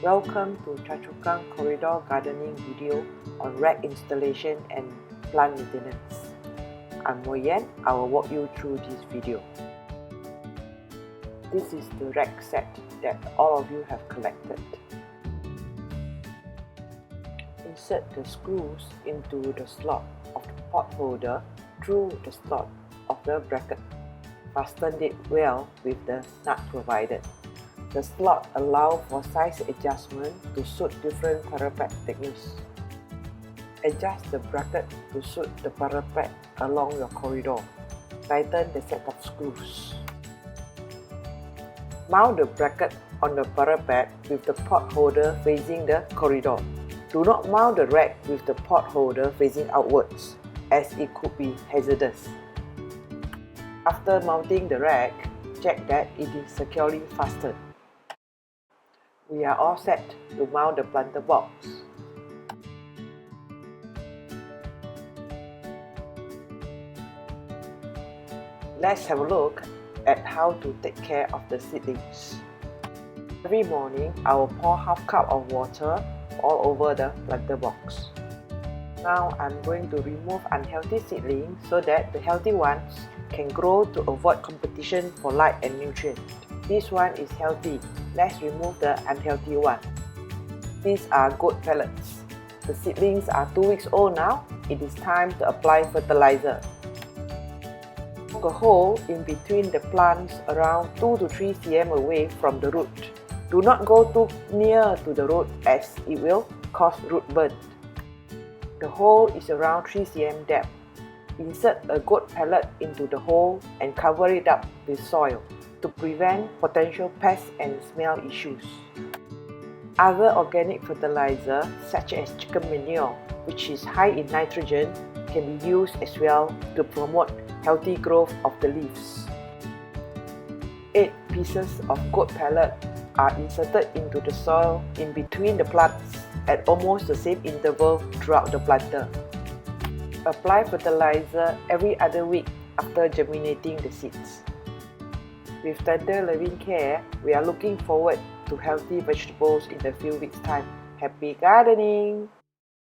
Welcome to Kang corridor gardening video on rack installation and plant maintenance. I'm Moyen. I will walk you through this video. This is the rack set that all of you have collected. Insert the screws into the slot of the pot holder through the slot of the bracket. Fasten it well with the nut provided. The slot allows for size adjustment to suit different parapet thickness. Adjust the bracket to suit the parapet along your corridor. Tighten the set of screws. Mount the bracket on the parapet with the pot holder facing the corridor. Do not mount the rack with the pot holder facing outwards, as it could be hazardous. After mounting the rack, check that it is securely fastened. We are all set to mount the planter box. Let's have a look at how to take care of the seedlings. Every morning, I will pour half cup of water all over the planter box. Now I'm going to remove unhealthy seedlings so that the healthy ones can grow to avoid competition for light and nutrient. This one is healthy. Let's remove the unhealthy one. These are goat pellets. The seedlings are 2 weeks old now. It is time to apply fertilizer. Poke a hole in between the plants around 2 to 3 cm away from the root. Do not go too near to the root as it will cause root burn. The hole is around 3 cm depth. Insert a goat pellet into the hole and cover it up with soil to prevent potential pests and smell issues. Other organic fertilizer such as chicken manure, which is high in nitrogen, can be used as well to promote healthy growth of the leaves. 8 pieces of goat pellet are inserted into the soil in between the plants at almost the same interval throughout the planter. Apply fertilizer every other week after germinating the seeds. With tender loving care, we are looking forward to healthy vegetables in a few weeks' time. Happy gardening!